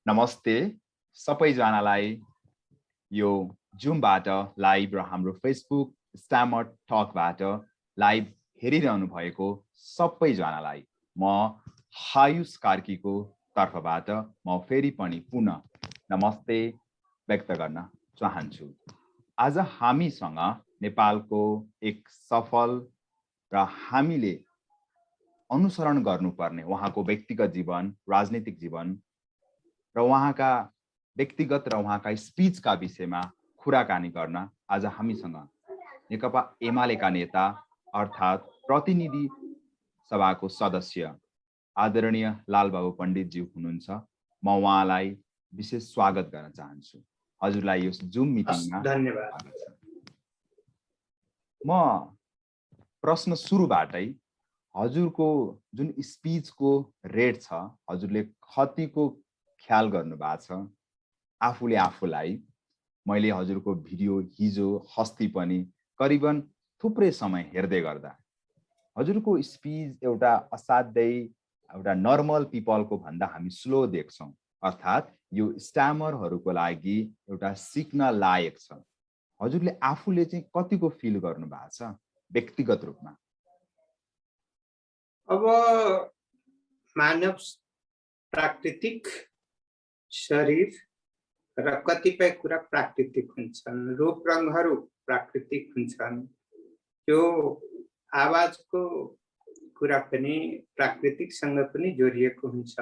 नमस्ते सबैजनालाई यो जुमबाट लाइभ र हाम्रो फेसबुक स्ट्यामर टकबाट लाइभ हेरिरहनु भएको सबैजनालाई म हायुस कार्कीको तर्फबाट म फेरि पनि पुनः नमस्ते व्यक्त गर्न चाहन्छु। आज हामीसँग नेपालको एक सफल र हामीले अनुसरण गर्नुपर्ने उहाँको व्यक्तिगत जीवन, राजनीतिक जीवन र उहाँका व्यक्तिगत र उहाँका स्पिचका विषयमा कुराकानी गर्न आज हामीसँग नेकपा एमालेका नेता अर्थात् प्रतिनिधि सभाको सदस्य आदरणीय लालबाबु पण्डितज्यू हुनुहुन्छ। म उहाँलाई विशेष स्वागत गर्न चाहन्छु। हजुरलाई यो जुम मिटिङमा धन्यवाद। म प्रश्न सुरुबाटै हजुरको जुन स्पिचको रेट छ, हजुरले कतिको ख्याल गर्नु भएको छ आफूले आफूलाई? मैले हजुरको भिडियो हिजो अस्ति पनि करिबन थुप्रै समय हेर्दै गर्दा हजुरको स्पिच एउटा असाध्यै एउटा नर्मल पिपलको भन्दा हामी स्लो देख्छौँ, अर्थात् यो स्ट्यामरहरूको लागि एउटा सिक्न लायक छ। हजुरले आफूले चाहिँ कतिको फिल गर्नु भएको छ व्यक्तिगत रूपमा? अब मानव प्राकृतिक शरीर र कतिपय कुरा प्राकृतिक हुन्छन्, रूप रङहरू प्राकृतिक हुन्छन्, त्यो आवाजको कुरा पनि प्राकृतिकसँग पनि जोडिएको हुन्छ,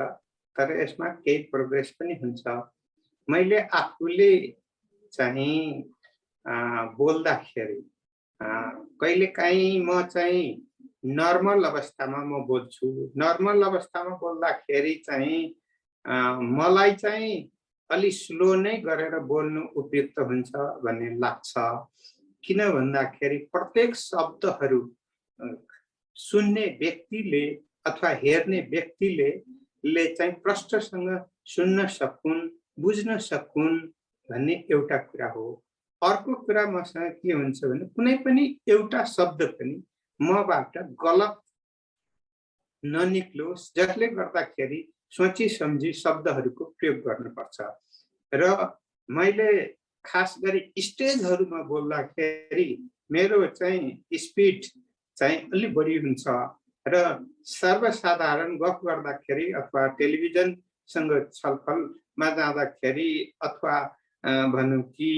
तर यसमा केही प्रोग्रेस पनि हुन्छ। मैले आफूले चाहिँ बोल्दाखेरि कहिलेकाहीँ म चाहिँ नर्मल अवस्थामा म बोल्छु। नर्मल अवस्थामा बोल्दाखेरि चाहिँ मलाई चाहिँ अलि स्लो नै गरेर बोल्नु उपयुक्त हुन्छ भन्ने लाग्छ। किन भन्दाखेरि प्रत्येक शब्दहरू सुन्ने व्यक्तिले अथवा हेर्ने व्यक्तिले चाहिँ प्रष्टसँग सुन्न सकुन्, बुझ्न सकुन् भन्ने एउटा कुरा हो। अर्को कुरा मसँग के हुन्छ भने कुनै पनि एउटा शब्द पनि मबाट गलत ननिक्लोस्, जसले गर्दाखेरि सोची सम्झी शब्दहरूको प्रयोग गर्नुपर्छ। र मैले खास गरी स्टेजहरूमा बोल्दाखेरि मेरो चाहिँ स्पिड चाहिँ अलि बढी हुन्छ र सर्वसाधारण गफ गर्दाखेरि अथवा टेलिभिजनसँग छलफलमा जाँदाखेरि अथवा भनौँ कि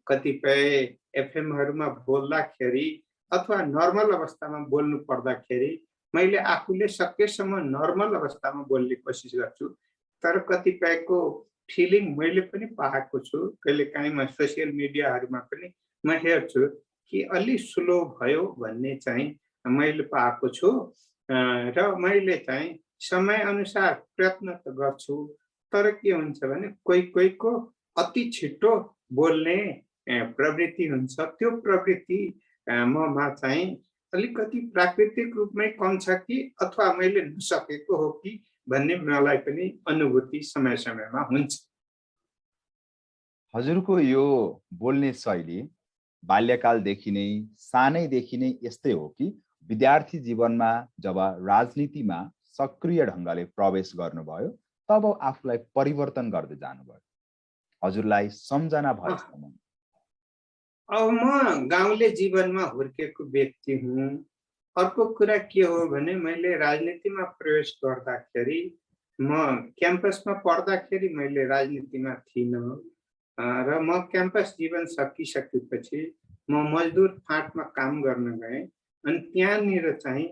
कतिपय एफएमहरूमा बोल्दाखेरि अथवा नर्मल अवस्थामा बोल्नु पर्दाखेरि मैले आफूले सकेसम्म नर्मल अवस्थामा बोल्ने कोसिस गर्छु। तर कतिपयको फिलिङ मैले पनि पाएको छु। कहिलेकाहीँ म सोसियल मिडियाहरूमा पनि म हेर्छु कि अलि स्लो भयो भन्ने चाहिँ मैले पाएको छु र मैले चाहिँ समयअनुसार प्रयत्न त गर्छु। तर के हुन्छ भने कोहीको अति छिटो बोल्ने प्रवृत्ति हुन्छ। त्यो प्रवृत्ति ममा चाहिँ अलिकति प्राकृतिक रूपमै कम छ कि अथवा मैले नसकेको हो कि भन्ने मलाई पनि अनुभूति समय समयमा हुन्छ। हजुरको यो बोल्ने शैली बाल्यकालदेखि नै, सानैदेखि नै यस्तै हो कि विद्यार्थी जीवनमा जब राजनीतिमा सक्रिय ढङ्गले प्रवेश गर्नुभयो तब आफूलाई परिवर्तन गर्दै जानुभयो? हजुरलाई सम्झना भएसम्म? अब म गाउँले जीवनमा हुर्केको व्यक्ति हुँ। अर्को कुरा के हो भने मैले राजनीतिमा प्रवेश गर्दाखेरि म क्याम्पसमा पढ्दाखेरि मैले राजनीतिमा थिइनँ र म क्याम्पस जीवन सकिसकेपछि म मजदुर फाँटमा काम गर्न गएँ। अनि त्यहाँनिर चाहिँ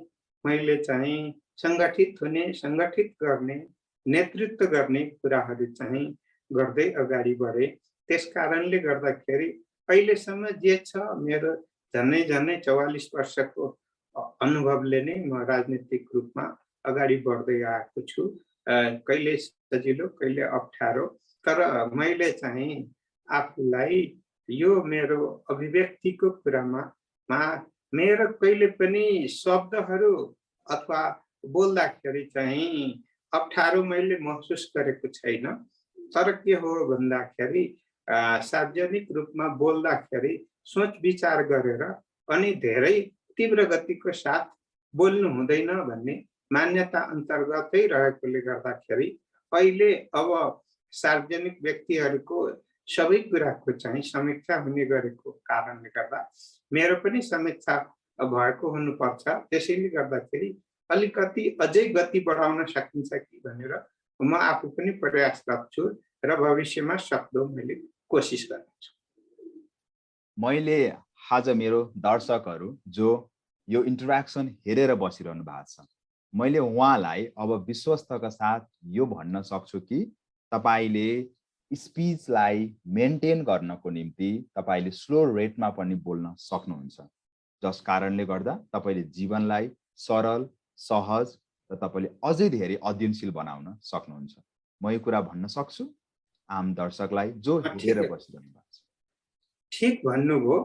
मैले चाहिँ सङ्गठित हुने, सङ्गठित गर्ने, नेतृत्व गर्ने कुराहरू चाहिँ गर्दै अगाडि बढेँ। त्यस कारणले गर्दाखेरि अहिलेसम्म जे छ मेरो झन्डै 44 वर्षको अनुभवले नै म राजनीतिक रूपमा अगाडि बढ्दै आएको छु। कहिले सजिलो कहिले अप्ठ्यारो, तर मैले चाहिँ आफूलाई यो मेरो अभिव्यक्तिको कुरामा मेरो कहिले पनि शब्दहरू अथवा बोल्दाखेरि चाहिँ अप्ठ्यारो मैले महसुस गरेको छैन। तर के हो भन्दाखेरि सार्वजनिक रूपमा बोल्दाखेरि सोच विचार गरेर अनि धेरै तीव्र गतिको साथ बोल्नु हुँदैन भन्ने मान्यता अन्तर्गतै रहेकोले गर्दाखेरि अहिले अब सार्वजनिक व्यक्तिहरूको सबै कुराको चाहिँ समीक्षा हुने गरेको कारणले गर्दा मेरो पनि समीक्षा भएको हुनुपर्छ। त्यसैले गर्दाखेरि अलिकति अझै गति बढाउन सकिन्छ कि भनेर म आफू पनि प्रयासरत छु र भविष्यमा सक्दो मैले कोसिस गर्नेछु। मैले आज मेरो दर्शकहरू जो यो इन्टरेक्सन हेरेर बसिरहनु भएको छ, मैले उहाँलाई अब विश्वस्तका साथ यो भन्न सक्छु कि तपाईले स्पिचलाई मेन्टेन गर्नको निम्ति तपाईले स्लो रेटमा पनि बोल्न सक्नुहुन्छ, जस कारणले गर्दा तपाईले जीवनलाई सरल, सहज र तपाईले अझै धेरै अध्ययनशील बनाउन सक्नुहुन्छ। म यो कुरा भन्न सक्छु आम दर्शकलाई जो हेरेर बसिरहनु भएको छ। ठीक भन्नुभयो।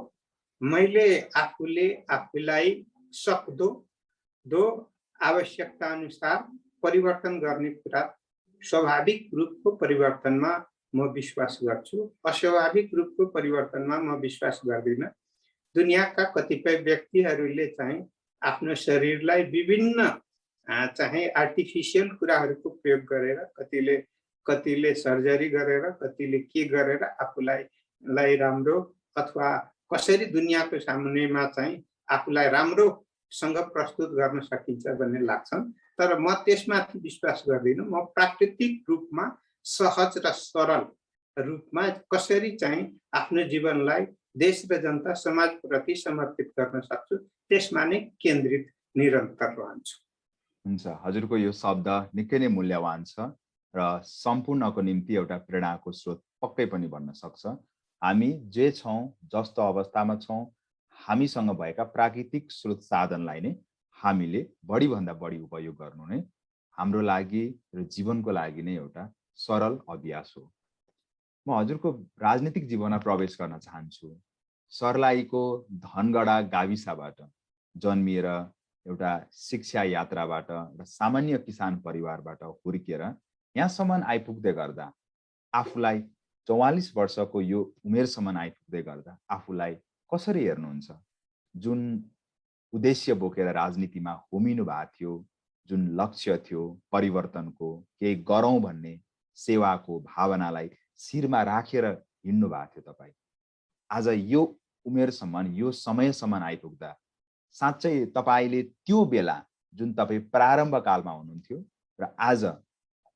मैले आफूले आफूलाई सक्दो आवश्यकता अनुसार परिवर्तन गर्ने कुरा स्वाभाविक रूपको परिवर्तनमा म विश्वास गर्छु। अस्वाभाविक रूपको परिवर्तनमा म विश्वास गर्दिनँ। दुनियाका कतिपय व्यक्तिहरूले चाहिँ आफ्नो शरीरलाई विभिन्न चाहिँ आर्टिफिसियल कुराहरूको प्रयोग गरेर, कतिले सर्जरी गरेर, कतिले के गरेर आफूलाई राम्रो अथवा कसरी दुनियाको सामुन्नेमा चाहिँ आफूलाई राम्रोसँग प्रस्तुत गर्न सकिन्छ भन्ने लाग्छन्। तर म त्यसमाथि विश्वास गर्दिनँ। म प्राकृतिक रूपमा सहज र सरल रूपमा कसरी चाहिँ आफ्नो जीवनलाई देश र जनता समाजप्रति समर्पित गर्न सक्छु त्यसमा नै केन्द्रित निरन्तर रहन्छु। हुन्छ, हजुरको यो शब्द निकै नै मूल्यवान छ र सम्पूर्णको निम्ति एउटा प्रेरणाको स्रोत पक्कै पनि बन्न सक्छ। हामी जे छौँ, जस्तो अवस्थामा छौँ, हामीसँग भएका प्राकृतिक स्रोत साधनलाई नै हामीले बढीभन्दा बढी उपयोग गर्नु नै हाम्रो लागि र जीवनको लागि नै एउटा सरल अभ्यास हो। म हजुरको राजनीतिक जीवनमा प्रवेश गर्न चाहन्छु। सर्लाहीको धनगढा गाविसबाट जन्मिएर एउटा शिक्षा यात्राबाट र सामान्य किसान परिवारबाट हुर्किएर यहाँसम्म आइपुग्दै गर्दा आफूलाई 44 वर्षको यो उमेरसम्म आइपुग्दै गर्दा आफूलाई कसरी हेर्नुहुन्छ? जुन उद्देश्य बोकेर राजनीतिमा होमिनु भएको थियो, जुन लक्ष्य थियो परिवर्तनको, केही गरौँ भन्ने सेवाको भावनालाई शिरमा राखेर हिँड्नु भएको थियो तपाईँ, आज यो उमेरसम्म, यो समयसम्म आइपुग्दा साँच्चै तपाईले त्यो बेला जुन तपाईँ प्रारम्भकालमा हुनुहुन्थ्यो र आज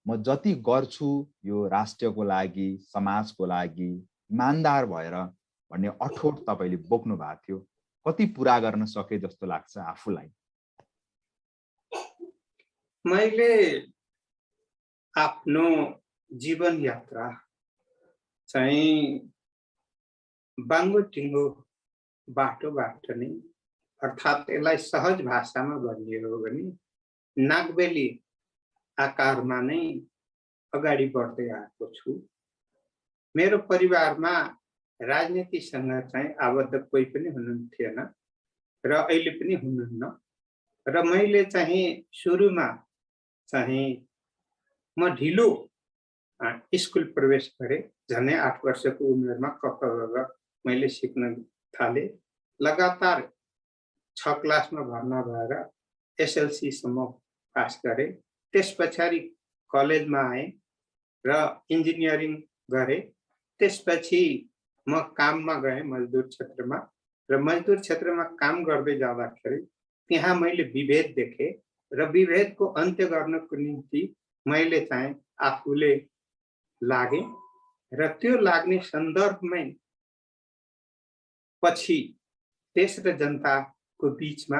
म जति गर्छु यो राष्ट्रको लागि, समाजको लागि इमानदार भएर भन्ने अठोट तपाईले बोक्नु भएको थियो, कति पुरा गर्न सके जस्तो लाग्छ आफूलाई? मैले आफ्नो जीवन यात्रा चाहिँ बाङ्गो बाटोबाट नै, अर्थात् यसलाई सहज भाषामा भन्ने हो भने नागबेली आकारमा नै अगाडि बढ्दै आएको छु। मेरो परिवारमा राजनीतिसँग चाहिँ आबद्ध कोही पनि हुनुहुन्थेन र अहिले पनि हुनुहुन्न र मैले चाहिँ सुरुमा चाहिँ म ढिलो स्कुल प्रवेश गरेँ। झन्डै 8 वर्षको उमेरमा क ख ग घ मैले सिक्न थालेँ। लगातार 6 क्लासमा भर्ना भएर एसएलसी सम्म पास गरेँ। त्यसपछि कलेजमा आएँ र इन्जिनियरिङ गरेँ। त्यसपछि म काममा गएँ मजदुर क्षेत्रमा र मजदुर क्षेत्रमा काम गर्दै जाँदाखेरि त्यहाँ मैले विभेद देखेँ र विभेदको अन्त्य गर्नको निम्ति मैले चाहिँ आफूले लागेँ र त्यो लाग्ने सन्दर्भमै पछि देश र जनताको बीचमा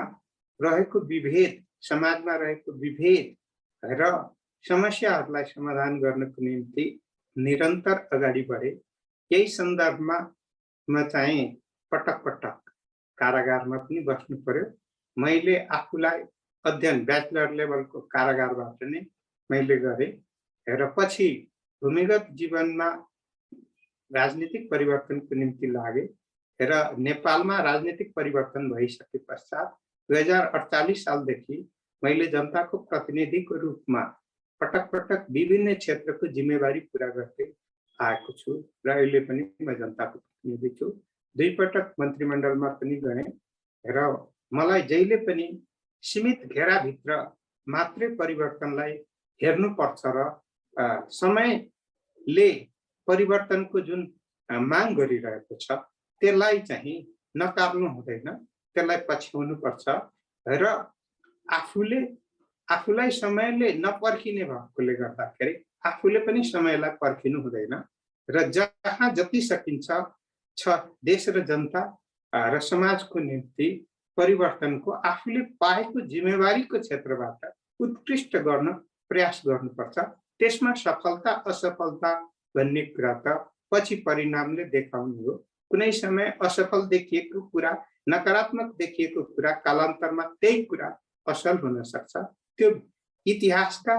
रहेको विभेद, समाजमा रहेको विभेद र समस्याहरूलाई समाधान गर्नको निम्ति निरन्तर अगाडि बढे। यही सन्दर्भमा म चाहिँ पटक पटक कारागारमा पनि बस्नु पर्यो। मैले आफूलाई अध्ययन ब्याचलर लेभलको कारागारबाट नै मैले गरेँ र पछि भूमिगत जीवनमा राजनीतिक परिवर्तनको निम्ति लागे र नेपालमा राजनीतिक परिवर्तन भइसके पश्चात 2048 सालदेखि मैले जनताको प्रतिनिधिको रूपमा पटक पटक विभिन्न क्षेत्रको जिम्मेवारी पूरा गर्दै आएको छु र अहिले पनि म जनताको प्रतिनिधि छु। 2 पटक मन्त्रीमण्डलमा पनि गएँ र मलाई जहिले पनि सीमित घेराभित्र मात्रै परिवर्तनलाई हेर्नुपर्छ र समय ले परिवर्तनको जुन माग गरिरहेको छ त्यसलाई चाहिँ नकार्नु हुँदैन, त्यसलाई पछ्याउनु पर्छ र आफूलाई समयले नपर्खिने भएकोले गर्दाखेरि आफूले पनि समयलाई पर्खिनु हुँदैन र जहाँ जति सकिन्छ देश र जनता र समाजको निम्ति परिवर्तनको आफूले पाएको जिम्मेवारीको क्षेत्रबाट उत्कृष्ट गर्न प्रयास गर्नुपर्छ। त्यसमा सफलता असफलता भन्ने कुरा त पछि परिणामले देखाउने हो। कुनै समय असफल देखिएको कुरा, नकारात्मक देखिएको कुरा कालान्तरमा त्यही कुरा असल हुन सक्छ। त्यो इतिहासका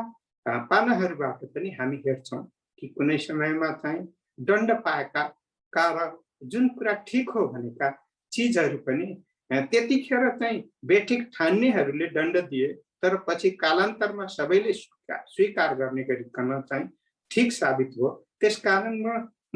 पानाहरूबाट पनि हामी हेर्छौँ कि कुनै समयमा चाहिँ दण्ड पाएका र जुन कुरा ठिक हो भनेका चिजहरू पनि त्यतिखेर चाहिँ बेठिक ठान्नेहरूले दण्ड दिए, तर पछि कालान्तरमा सबैले स्वीकार गर्ने गरिकन चाहिँ ठिक साबित हो। त्यसकारण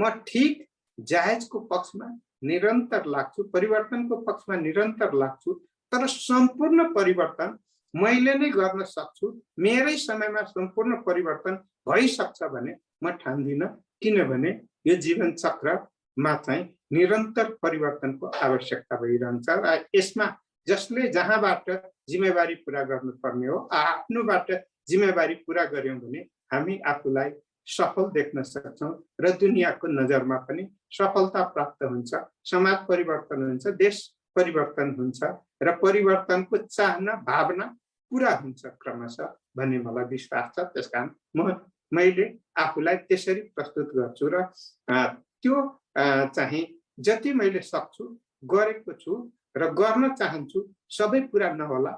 म ठिक जायजको पक्षमा निरन्तर लाग्छु, परिवर्तनको पक्षमा निरन्तर लाग्छु, तर सम्पूर्ण परिवर्तन मैले नै गर्न सक्छु, मेरै समयमा सम्पूर्ण परिवर्तन भइसक्छ भने म ठान्दिनँ। किनभने यो जीवन चक्रमा चाहिँ निरन्तर परिवर्तनको आवश्यकता भइरहन्छ र यसमा जसले जहाँबाट जिम्मेवारी पुरा गर्नुपर्ने हो आफ्नोबाट जिम्मेवारी पुरा गर्यौं भने हामी आफूलाई सफल देख्न सक्छौं र दुनियाँको नजरमा पनि सफलता प्राप्त हुन्छ, समाज परिवर्तन हुन्छ, देश परिवर्तन हुन्छ र परिवर्तनको चाहना भावना पुरा हुन्छ क्रमशः भन्ने मलाई विश्वास छ। त्यसकारण मैले आफूलाई त्यसरी प्रस्तुत गर्छु र त्यो चाहिँ जति मैले सक्छु गरेको छु र गर्न चाहन्छु। सबै पुरा नहोला,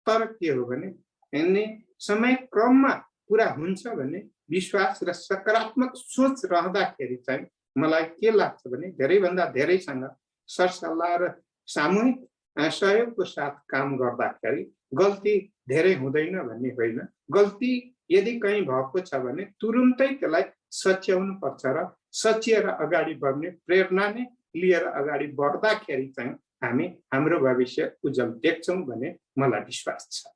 तर के हो भने समय क्रममा पुरा हुन्छ भने विश्वास र सकारात्मक सोच रहँदाखेरि चाहिँ मलाई के लाग्छ भने धेरैभन्दा धेरैसँग सरसल्लाह र सामूहिक सहयोगको साथ काम गर्दाखेरि गल्ती धेरै हुँदैन भन्ने होइन। गल्ती यदि कहीँ भएको छ भने तुरुन्तै त्यसलाई सच्याउनु पर्छ र सचिएर अगाडि बढ्ने प्रेरणा नै लिएर अगाडि बढ्दाखेरि चाहिँ हामी हाम्रो भविष्य उज्जवल देख्छौँ भन्ने मलाई विश्वास छ।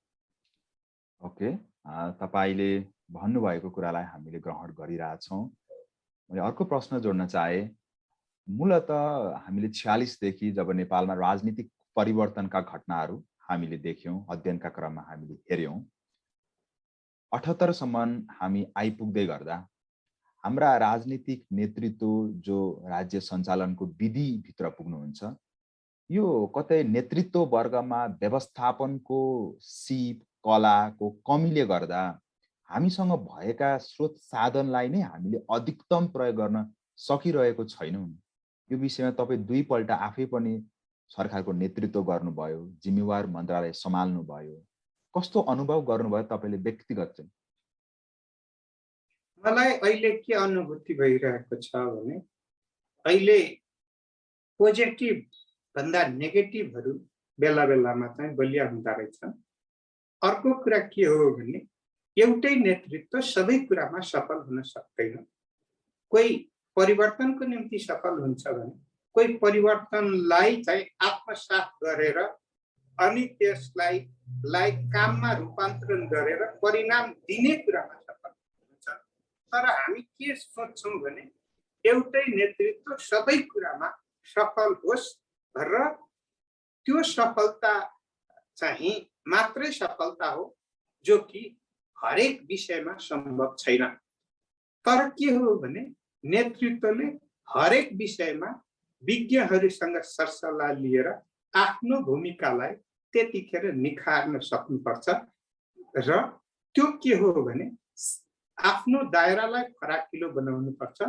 ओके, तपाईले भन्नुभएको कुरालाई हामीले ग्रहण गरिरहेछौँ। मैले अर्को प्रश्न जोड्न चाहे, मूलत हामीले 46 देखि जब नेपालमा राजनीतिक परिवर्तनका घटनाहरू हामीले देख्यौं, अध्ययनका क्रममा हामीले हेर्यौं, 78 सम्म हामी आइपुग्दै गर्दा हाम्रा राजनीतिक नेतृत्व जो राज्य सञ्चालनको विधि भित्र पुग्नुहुन्छ, यो कतै नेतृत्व वर्गमा व्यवस्थापनको सिप कलाको कमीले गर्दा हामीसँग भएका स्रोत साधनलाई नै हामीले अधिकतम प्रयोग गर्न सकिरहेको छैनौं। यो विषयमा तपाई दुईपल्ट आफै पनि सरकारको नेतृत्व गर्नुभयो, जिम्मेवार मन्त्रालय सम्हाल्नु भयो, कस्तो अनुभव गर्नुभयो तपाईले व्यक्तिगत चाहिँ? मलाई अहिले के अनुभूति भइरहेको छ भने अहिले पोजिटिभ भन्दा नेगेटिभहरू बेला बेलामा चाहिँ बलिया हुँदा रहेछन्। अर्को कुरा के हो भने एउटै नेतृत्व सबै कुरामा सफल हुन सक्दैन। कोही परिवर्तनको निम्ति सफल हुन्छ भने कोही परिवर्तनलाई चाहिँ आत्मसात गरेर अनि त्यसलाई काममा रूपान्तरण गरेर परिणाम दिने कुरामा सफल हुन्छ। तर हामी के सोच्छौं भने एउटै नेतृत्व सबै कुरामा सफल होस् र त्यो सफलता चाहिँ मात्रै सफलता हो जो कि हरेक विषयमा सम्भव छैन। तर के हो भने नेतृत्वले हरेक विषयमा विज्ञहरूसँग सरसल्लाह लिएर आफ्नो भूमिकालाई त्यतिखेर निखार्न सक्नुपर्छ र त्यो के हो भने आफ्नो दायरालाई फराकिलो बनाउनु पर्छ।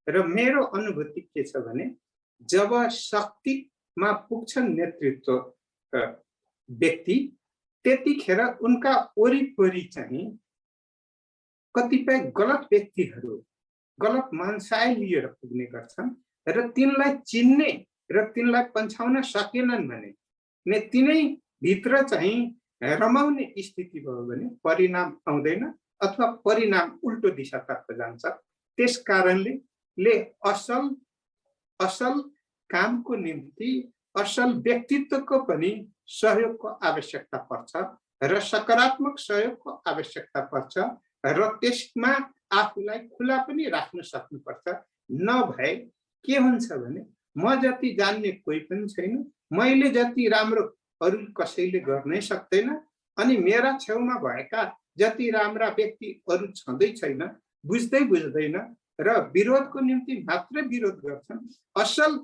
र मेरो अनुभूति के छ भने जब शक्तिमा पुग्छन् नेतृत्व व्यक्ति त्यतिखेर उनका वरिपरि चाहिँ कतिपय गलत व्यक्तिहरू गलत मनसाय लिएर पुग्ने गर्छन् र तिनलाई चिन्ने र तिनलाई पन्छाउन सकेनन् भने तिनै भित्र चाहिँ रमाउने स्थिति भयो भने परिणाम आउँदैन अथवा परिणाम उल्टो दिशातर्फ जान्छ। त्यस कारणले असल कामको निम्ति असल व्यक्तित्वको पनि सहयोगको आवश्यकता पर्छ र सकारात्मक सहयोगको आवश्यकता पर्छ र त्यसमा आफूलाई खुला पनि राख्न सक्नुपर्छ। नभए के हुन्छ भने म जति जान्ने कोही पनि छैन, मैले जति राम्रो अरू कसैले गर्नै सक्दैन, अनि मेरा छेउमा भएका जति राम्रा व्यक्ति अरू छँदै छैन, बुझ्दै बुझ्दैन र विरोधको निम्ति मात्र विरोध गर्छन्। असल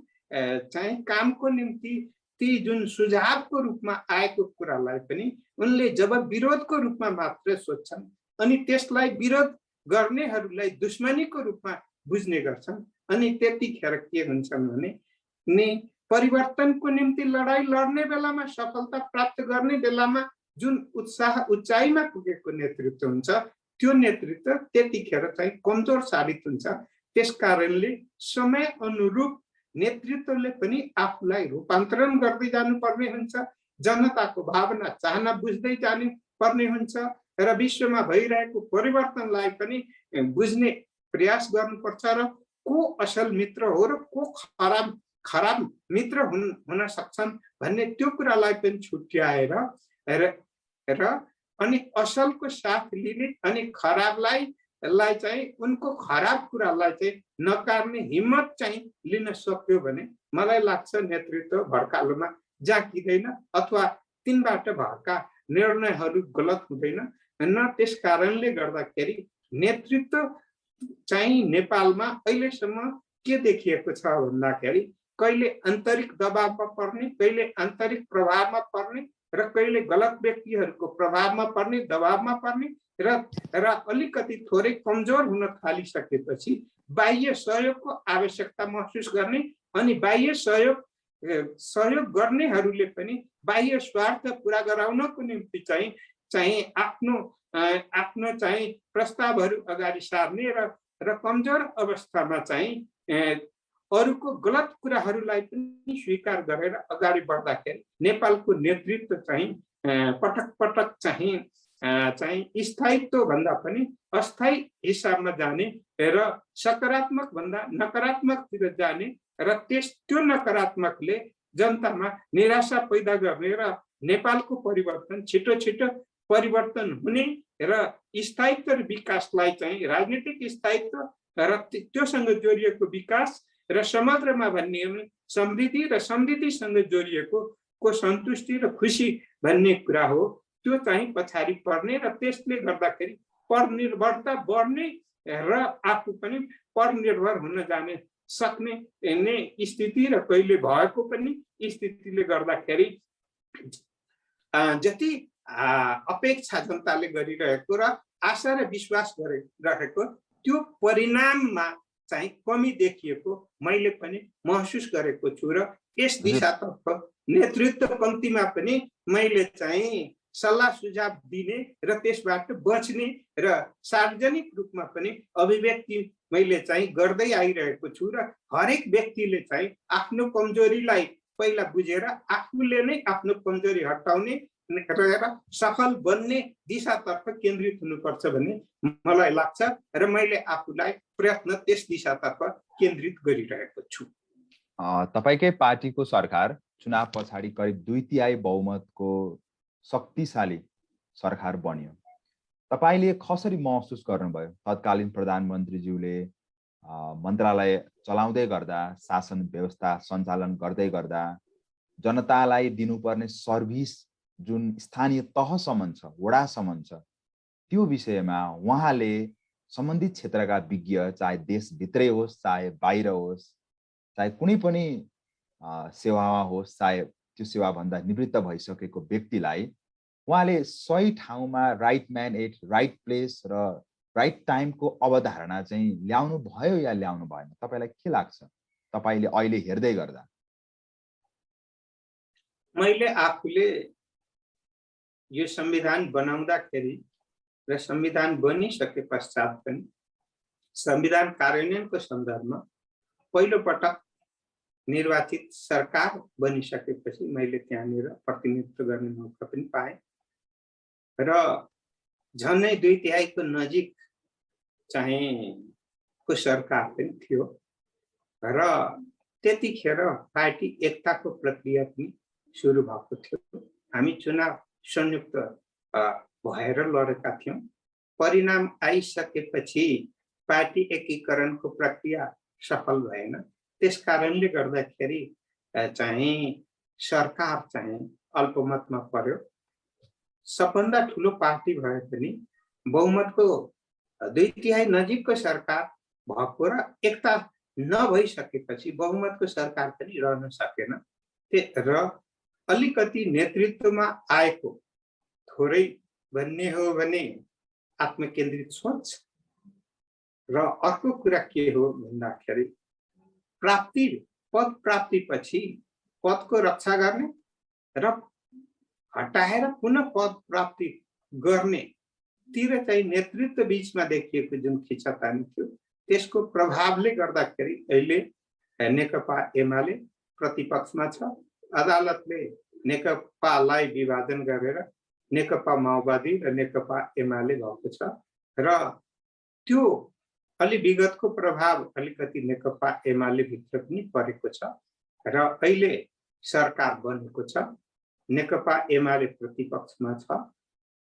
चाहिँ कामको निम्ति ती जुन सुझावको रूपमा आएको कुरालाई पनि उनले जब विरोधको रूपमा मात्र सोध्छन् अनि त्यसलाई विरोध गर्नेहरूलाई दुश्मनीको रूपमा बुझ्ने गर्छन्। अनि त्यतिखेर के हुन्छन् भने नि परिवर्तनको निम्ति लडाई लड्ने बेलामा, सफलता प्राप्त गर्ने बेलामा जुन उत्साह उचाइमा पुगेको नेतृत्व हुन्छ, त्यो नेतृत्व त्यतिखेर चाहिँ कमजोर साबित हुन्छ। त्यसकारणले समय अनुरूप नेतृत्वले पनि आफूलाई रूपान्तरण गर्दै जानुपर्ने हुन्छ, जनताको भावना चाहना बुझ्दै जानु पर्ने हुन्छ र विश्वमा भइरहेको परिवर्तनलाई पनि बुझ्ने प्रयास गर्नुपर्छ र को असल मित्र हो र को खराब मित्र हुन सक्छन् भन्ने त्यो कुरालाई पनि छुट्याएर र अनि असलको साथ लिने अनि खराबलाई चाहिँ उनको खराब कुरालाई चाहिँ नकार्ने हिम्मत चाहिँ लिन सक्यो भने मलाई लाग्छ नेतृत्व भड्कालोमा जाकिँदैन अथवा तिनबाट भएका निर्णयहरू गलत हुँदैन। न त्यस कारणले गर्दाखेरि नेतृत्व चाहिँ नेपालमा अहिलेसम्म के देखिएको छ भन्दाखेरि कहिले आन्तरिक दबावमा पर्ने, कहिले आन्तरिक प्रभावमा पर्ने र कहिले गलत व्यक्तिहरूको प्रभावमा पर्ने, दबावमा पर्ने र अलिकति थोरै कमजोर हुन थालिसकेपछि बाह्य सहयोगको आवश्यकता महसुस गर्ने अनि बाह्य सहयोग गर्नेहरूले पनि बाह्य स्वार्थ पूरा गराउनको निम्ति चाहिँ आफ्नो चाहिँ प्रस्तावहरू अगाडि सार्ने र कमजोर अवस्थामा चाहिँ अरूको गलत कुराहरूलाई पनि स्वीकार गरेर अगाडि बढ्दाखेरि नेपालको नेतृत्व चाहिँ पटक पटक चाहिँ स्थायित्व भन्दा पनि अस्थायी हिसाबमा जाने र सकारात्मक भन्दा नकारात्मकतिर जाने र त्यो नकारात्मकले जनतामा निराशा पैदा गर्ने र नेपालको परिवर्तन छिटो छिटो परिवर्तन हुने र स्थायित्व र विकासलाई चाहिँ राजनीतिक स्थायित्व र त्योसँग जोडिएको विकास र समग्रमा भन्ने समृद्धि र समृद्धिसँग जोडिएको सन्तुष्टि र खुसी भन्ने कुरा हो। त्यो चाहिँ पछाडि पर्ने र त्यसले गर्दाखेरि परनिर्भरता बढ्ने र आफू पनि परनिर्भर हुन जाने सक्ने स्थिति र कहिले भएको पनि स्थितिले गर्दाखेरि जति अपेक्षा जनताले गरिरहेको र आशा र विश्वास गरिरहेको त्यो परिणाममा चाहिँ कमी देखिएको मैले पनि महसुस गरेको छु र यस दिशातर्फ नेतृत्व पङ्क्तिमा पनि मैले चाहिँ सल्लाह सुझाव दिने र त्यसबाट बच्ने र सार्वजनिक रूपमा पनि अभिव्यक्ति मैले चाहिँ गर्दै आइरहेको छु र हरेक व्यक्तिले चाहिँ आफ्नो कमजोरीलाई पहिला बुझेर आफूले नै आफ्नो कमजोरी हटाउने र सफल बन्ने दिशातर्फ केन्द्रित हुनुपर्छ भन्ने मलाई लाग्छ र मैले आफूलाई प्रयत्न त्यस दिशातर्फ केन्द्रित गरिरहेको छु। तपाईकै पार्टीको सरकार चुनाव पछाडि करिब 2/3 बहुमतको शक्तिशाली सरकार बन्यो। तपाईले कसरी महसुस गर्नुभयो? तत्कालीन प्रधानमन्त्रीज्यूले मन्त्रालय चलाउँदै गर्दा, शासन व्यवस्था सञ्चालन गर्दै गर्दा जनतालाई दिनुपर्ने सर्भिस जुन स्थानीय तहसम्म छ, वडासम्म छ, त्यो विषयमा उहाँले सम्बन्धित क्षेत्रका विज्ञ, चाहे देशभित्रै होस् चाहे बाहिर होस्, चाहे कुनै पनि सेवामा होस्, चाहे त्यो सेवाभन्दा निवृत्त भइसकेको व्यक्तिलाई उहाँले सही ठाउँमा right man at right place र राइट टाइमको अवधारणा चाहिँ ल्याउनु भयो या ल्याउनु भएन? तपाईलाई के लाग्छ तपाईले अहिले हेर्दै गर्दा? मैले आफूले यो संविधान बनाउँदाखेरि र संविधान बनिसके पश्चात पनि संविधान कार्यान्वयनको सन्दर्भमा पहिलो पटक निर्वाचित सरकार बनिसकेपछि मैले त्यहाँनिर प्रतिनिधित्व गर्ने मौका पनि पाएँ र झन्डै 2/3 को नजिक चाहिँ को सरकार पनि थियो र त्यतिखेर पार्टी एकताको प्रक्रिया पनि सुरु भएको थियो। हामी चुनाव संयुक्त भएर लडेका थियौँ। परिणाम आइसकेपछि पार्टी एकीकरणको प्रक्रिया सफल भएन। त्यस कारणले गर्दाखेरि चाहिँ सरकार चाहिँ अल्पमतमा पर्यो। सबभन्दा ठुलो पार्टी भए पनि बहुमतको 2/3 नजिकको सरकार भएको र एकता नभइसकेपछि बहुमतको सरकार पनि रहन सकेन। र अलिकति नेतृत्वमा आएको थोरै भन्ने हो भने आत्मकेन्द्रित सोच र अर्को कुरा के हो भन्दाखेरि पद प्राप्तिपछि पदको रक्षा गर्ने र हटाएर पुनः पद प्राप्ति गर्ने तिर चाहिँ नेतृत्व बीचमा देखिएको जुन खिचातानी थियो त्यसको प्रभावले गर्दाखेरि अहिले नेकपा एमाले प्रतिपक्षमा छ। अदालतले नेकपालाई विभाजन गरेर नेकपा माओवादी र नेकपा एमाले भएको छ र त्यो अलि विगतको प्रभाव अलिकति नेकपा एमाले भित्र पनि परेको छ र अहिले सरकार बनेको छ। नेकपा एमाले प्रतिपक्षमा छ।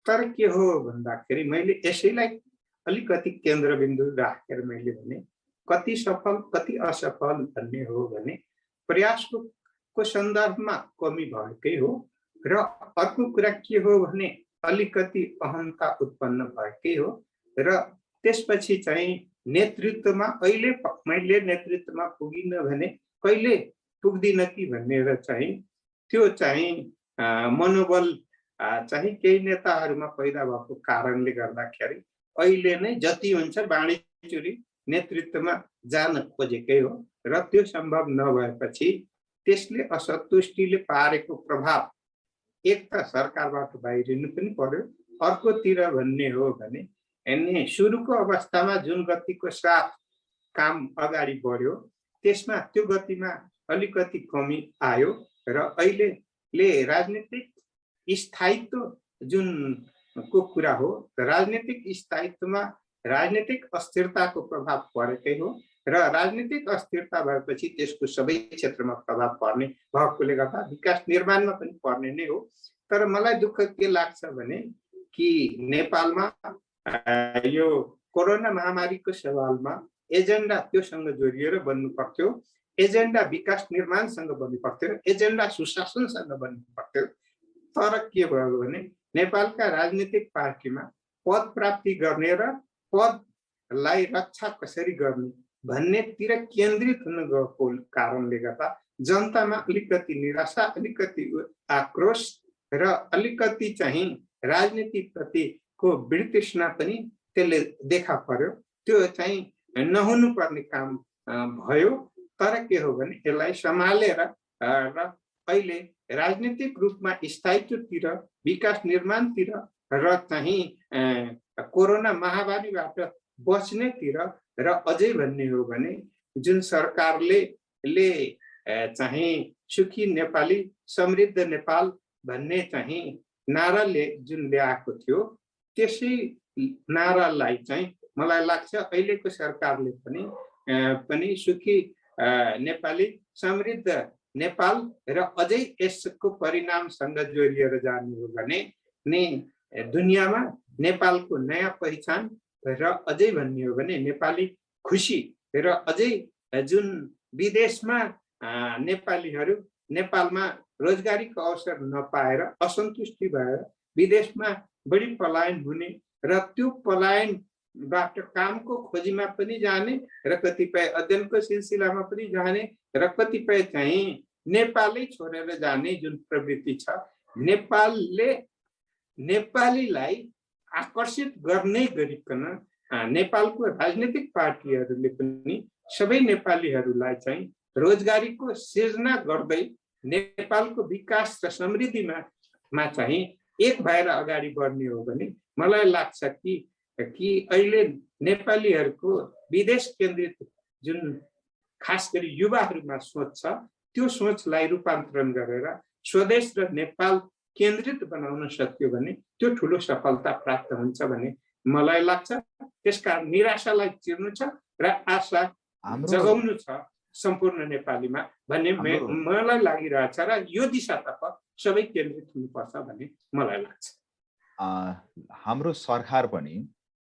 तर के हो भन्दाखेरि मैले यसैलाई अलिकति केन्द्रबिन्दु राखेर मैले भने कति सफल कति असफल भन्ने हो भने प्रयासको सन्दर्भमा कमी भएकै हो र अर्को कुरा के हो भने अलिकति अहमता उत्पन्न भएकै हो र त्यसपछि चाहिँ नेतृत्वमा अहिले मैले नेतृत्वमा पुगिन भने कहिले पुग्दिन कि भनेर चाहिँ त्यो चाहिँ मनोबल चाहिँ केही नेताहरूमा पैदा भएको कारणले गर्दाखेरि अहिले नै जति हुन्छ बाँडीचुरी नेतृत्वमा जान खोजेकै हो र त्यो सम्भव नभएपछि त्यसले असन्तुष्टिले पारेको प्रभाव एक त सरकारबाट बाहिरिनु पनि पर्यो। अर्कोतिर भन्ने हो भने अनि सुरुको अवस्थामा जुन गतिको साथ काम अगाडि बढ्यो त्यसमा त्यो गतिमा अलिकति कमी आयो र अहिलेले राजनीतिक स्थायित्व जुन को कुरा हो राजनीतिक स्थायित्वमा राजनीतिक अस्थिरताको प्रभाव परेकै हो र राजनीतिक अस्थिरता भएपछि त्यसको सबै क्षेत्रमा प्रभाव पर्ने भएकोले गर्दा विकास निर्माणमा पनि पर्ने नै हो। तर मलाई दुःख के लाग्छ भने कि नेपालमा यो कोरोना महामारीको सवालमा एजेन्डा त्योसँग जोडिएर बन्नु पर्थ्यो। एजेन्डा विकास निर्माणसँग बन्नु पर्थ्यो। एजेन्डा सुशासनसँग बन्नु पर्थ्यो। तर के भयो भने नेपालका राजनीतिक पार्टीमा पद प्राप्ति गर्ने र पदलाई रक्षा कसरी गर्ने भन्नेतिर केन्द्रित हुन गएको कारणले गर्दा जनतामा अलिकति निराशा अलिकति आक्रोश र अलिकति चाहिँ राजनीतिप्रतिको वृत्तृष्णा पनि त्यसले देखा पर्यो। त्यो चाहिँ नहुनुपर्ने काम भयो। तर के हो भने यसलाई सम्हालेर र अहिले राजनीतिक रूपमा स्थायित्वतिर विकास निर्माणतिर र चाहिँ कोरोना महामारीबाट बच्नेतिर र अझै भन्ने हो भने जुन सरकारले चाहिँ सुखी नेपाली समृद्ध नेपाल भन्ने चाहिँ नाराले जुन ल्याएको थियो त्यसै नारालाई चाहिँ मलाई लाग्छ अहिलेको सरकारले पनि सुखी नेपाली समृद्ध नेपाल र अझै यसको परिणामसँग जोडिएर जानु हो भने नि दुनियाँमा नेपालको नयाँ पहिचान र अझै भन्ने हो भने नेपाली खुसी र अझै जुन विदेशमा नेपालीहरू नेपालमा रोजगारीको अवसर नपाएर असन्तुष्टि भएर विदेशमा बढी पलायन हुने र त्यो पलायनबाट कामको खोजीमा पनि जाने र कतिपय अध्ययनको सिलसिलामा पनि जाने र कतिपय चाहिँ नेपालै छोडेर जाने जुन प्रवृत्ति छ नेपालले नेपालीलाई आकर्षित गर्ने गरिकन नेपालको राजनीतिक पार्टीहरूले पनि सबै नेपालीहरूलाई चाहिँ रोजगारीको सिर्जना गर्दै नेपालको विकास र समृद्धिमा चाहिँ एक भएर अगाडि बढ्ने हो भने मलाई लाग्छ कि अहिले नेपालीहरूको विदेश केन्द्रित जुन खास गरी युवाहरूमा सोच छ त्यो सोचलाई रूपान्तरण गरेर स्वदेश र नेपाल केन्द्रित बनाउन सक्यो भने त्यो ठुलो सफलता प्राप्त हुन्छ भन्ने मलाई लाग्छ। त्यसकारण निराशालाई चिर्नु छ र आशा जगाउनु छ सम्पूर्ण नेपालीमा भन्ने मलाई लागिरहेछ र यो दिशातर्फ सबै केन्द्रित हुनुपर्छ भन्ने मलाई लाग्छ। हाम्रो सरकार पनि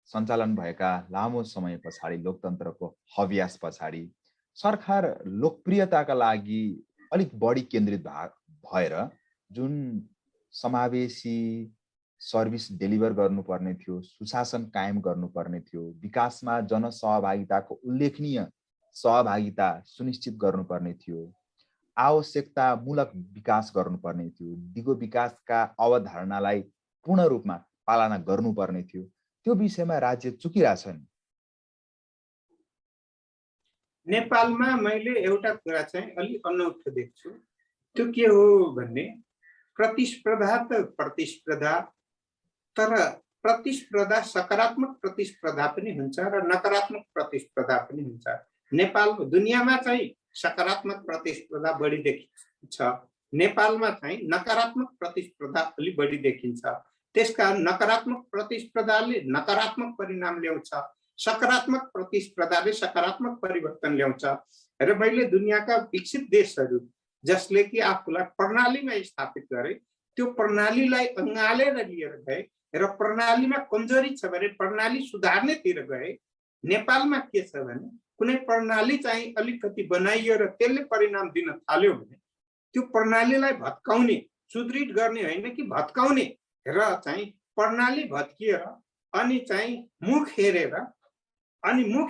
सञ्चालन भएका लामो समय पछाडि लोकतन्त्रको हव्यास पछाडि सरकार लोकप्रियताका लागि अलिक बढी केन्द्रित भएर जुन समावेशी सर्भिस डेलिभर गर्नुपर्ने थियो, सुशासन कायम गर्नुपर्ने थियो, विकासमा जनसहभागिताको उल्लेखनीय सहभागिता सुनिश्चित गर्नुपर्ने थियो, आवश्यकतामूलक विकास गर्नुपर्ने थियो, दिगो विकासका अवधारणालाई पूर्ण रूपमा पालना गर्नुपर्ने थियो, त्यो विषयमा राज्य चुकिरहेछ नि। नेपालमा मैले एउटा कुरा चाहिँ अलि अनौठो देख्छु। त्यो के हो भन्ने, प्रतिस्पर्धा त प्रतिस्पर्धा, तर प्रतिस्पर्धा सकारात्मक प्रतिस्पर्धा पनि हुन्छ र नकारात्मक प्रतिस्पर्धा पनि हुन्छ। नेपाल दुनियाँमा चाहिँ सकारात्मक प्रतिस्पर्धा बढी देखिन्छ, नेपालमा चाहिँ नकारात्मक प्रतिस्पर्धा अलि बढी देखिन्छ। त्यसकारण नकारात्मक प्रतिस्पर्धाले नकारात्मक परिणाम ल्याउँछ, सकारात्मक प्रतिस्पर्धाले सकारात्मक परिवर्तन ल्याउँछ। र मैले दुनियाँका विकसित देशहरू जसले कि आफूलाई प्रणालीमा स्थापित गरे, त्यो प्रणालीलाई अँगालेर लिएर गए र प्रणालीमा कमजोरी छ भने प्रणाली सुधार्नेतिर गए। नेपालमा के छ भने कुनै प्रणाली चाहिँ अलिकति बनाइयो र त्यसले परिणाम दिन थाल्यो भने त्यो प्रणालीलाई भत्काउने, सुदृढ गर्ने होइन कि भत्काउने र चाहिँ प्रणाली भत्किएर अनि चाहिँ मुख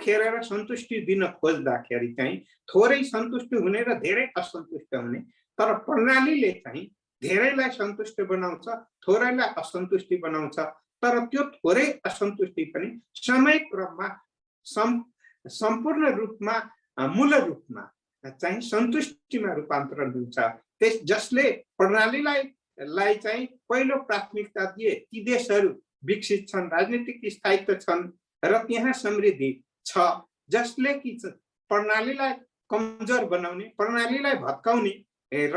हेरेर सन्तुष्टि दिन खोज्दाखेरि चाहिँ थोरै सन्तुष्ट हुने र धेरै असन्तुष्ट हुने। तर प्रणालीले चाहिँ धेरैलाई सन्तुष्ट बनाउँछ, थोरैलाई असन्तुष्टि बनाउँछ। तर त्यो थोरै असन्तुष्टि पनि समय क्रममा सम्पूर्ण रूपमा मूल रूपमा चाहिँ सन्तुष्टिमा रूपान्तरण हुन्छ। त्यस जसले प्रणालीलाई चाहिँ पहिलो प्राथमिकता दिए ती देशहरू विकसित छन्, राजनीतिक स्थायित्व छन् र त्यहाँ समृद्धि छ। जसले कि प्रणालीलाई कमजोर बनाउने, प्रणालीलाई भत्काउने र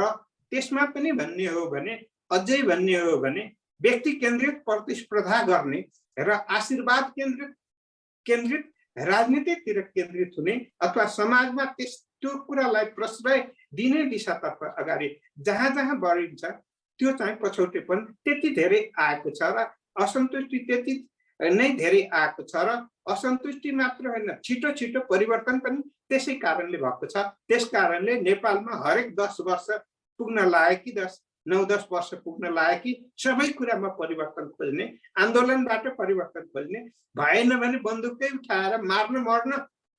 त्यसमा पनि भन्ने हो भने अझै भन्ने हो भने व्यक्ति केन्द्रित प्रतिस्पर्धा गर्ने र आशीर्वाद केन्द्रित राजनीतितिर केन्द्रित हुने अथवा समाजमा त्यो कुरालाई प्रश्रय दिने दिशातर्फ अगाडि जहाँ जहाँ बढिन्छ त्यो चाहिँ पछौटेपन त्यति धेरै आएको छ र असन्तुष्टि त्यति नै धेरै आएको छ। र असन्तुष्टि मात्र होइन, छिटो छिटो परिवर्तन पनि त्यसै कारणले भएको छ। त्यस कारणले नेपालमा हरेक 10 वर्ष पुग्न लाए कि 9-10 वर्ष पुग्न लाए कि सबै कुरामा परिवर्तन खोज्ने, आन्दोलनबाट परिवर्तन खोज्ने, भएन भने बन्दुकै उठाएर मार्न मर्न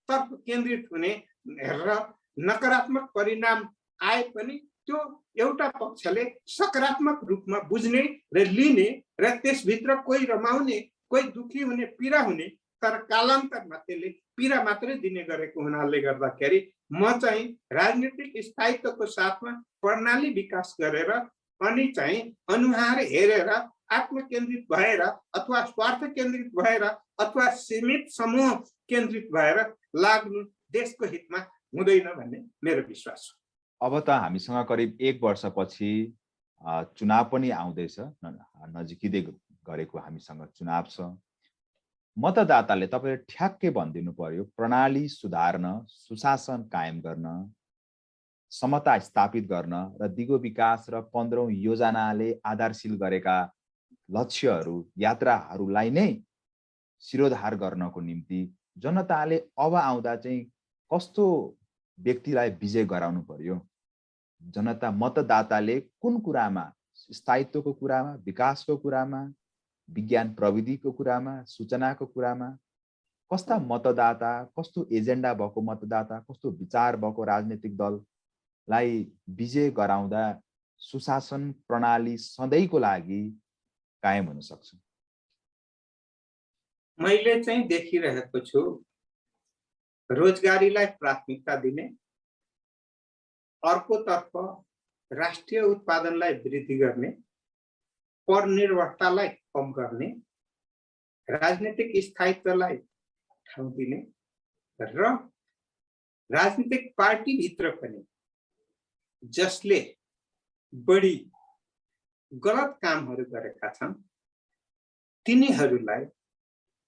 तर्फ केन्द्रित हुने र नकारात्मक परिणाम आए पनि त्यो एउटा पक्षले सकारात्मक रूपमा बुझ्ने र लिने र त्यसभित्र कोही रमाउने, कोही दुखी हुने, पीडा हुने, तर कालान्तरमा त्यसले पीडा मात्रै दिने गरेको हुनाले गर्दाखेरि म चाहिँ राजनीतिक स्थायित्वको साथमा प्रणाली विकास गरेर अनि चाहिँ अनुहार हेरेर आत्मकेन्द्रित भएर अथवा स्वार्थ केन्द्रित भएर अथवा सीमित समूह केन्द्रित भएर लाग्नु देशको हितमा हुँदैन भन्ने मेरो विश्वास हो। अब त हामीसँग करिब 1 वर्षपछि चुनाव पनि आउँदैछ, नजिकै गरेको हामीसँग चुनाव छ। मतदाताले तपाईले ठ्याक्कै भनिदिनु पर्यो, प्रणाली सुधार्न, सुशासन कायम गर्न, समता स्थापित गर्न र दिगो विकास र 15औं योजनाले आधारशील गरेका लक्ष्यहरू, यात्राहरूलाई नै शिरोधार गर्नको निम्ति जनताले अब आउँदा चाहिँ कस्तो व्यक्तिलाई विजय गराउनु पर्यो? जनता मतदाताले कुन कुरामा, स्थायित्वको कुरामा, विकासको कुरामा, विज्ञान प्रविधिको कुरामा, सूचनाको कुरामा कस्ता मतदाता, कस्तो एजेन्डा भएको मतदाता, कस्तो विचार भएको राजनीतिक दललाई विजय गराउँदा सुशासन प्रणाली सधैँको लागि कायम हुन सक्छ? मैले चाहिँ देखिरहेको छु रोजगारीलाई प्राथमिकता दिने, अर्कोतर्फ राष्ट्रिय उत्पादनलाई वृद्धि गर्ने, परनिर्भरतालाई कम गर्ने, राजनीतिक स्थायित्वलाई ठाउँ दिने र राजनीतिक पार्टीभित्र पनि जसले बढी गलत कामहरू गरेका छन् तिनीहरूलाई,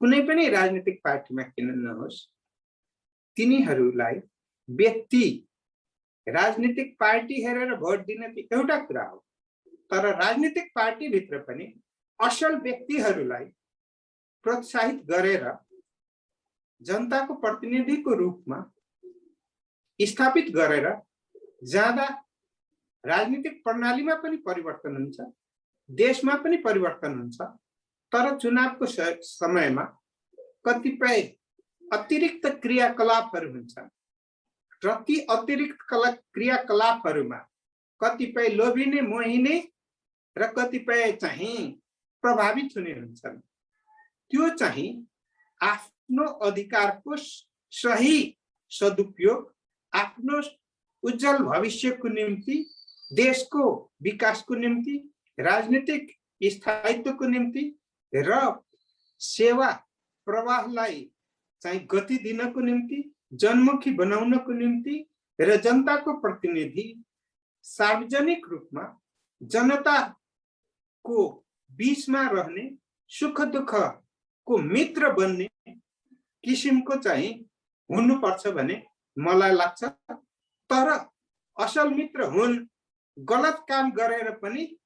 कुनै पनि राजनीतिक पार्टीमा किन नहोस्, तिनीहरूलाई व्यक्ति राजनीतिक पार्टी हेरेर भोट दिने त एउटा कुरा हो, तर राजनीतिक पार्टीभित्र पनि असल व्यक्तिहरूलाई प्रोत्साहित गरेर जनताको प्रतिनिधिको रूपमा स्थापित गरेर जाँदा राजनीतिक प्रणालीमा पनि परिवर्तन हुन्छ, देशमा पनि परिवर्तन हुन्छ। तर चुनावको समयमा कतिपय अतिरिक्त क्रियाकलापहरू हुन्छन् र ती अतिरिक्त क्रियाकलापहरूमा कतिपय लोभिने, मोहिने र कतिपय चाहिँ प्रभावित हुने हुन्छन्। त्यो चाहिँ आफ्नो अधिकारको सही सदुपयोग, आफ्नो उज्जवल भविष्यको निम्ति, देशको विकासको निम्ति, राजनीतिक स्थायित्वको निम्ति र सेवा प्रवाहलाई चाहिँ गति दिनको निम्ति, जनमुखी बनाउनको निम्ति र जनताको प्रतिनिधि सार्वजनिक रूपमा जनताको बीचमा रहने, सुख दुःखको मित्र बन्ने किसिमको चाहिँ हुनुपर्छ भने मलाई लाग्छ। तर असल मित्र हुन्, गलत काम गरेर पनि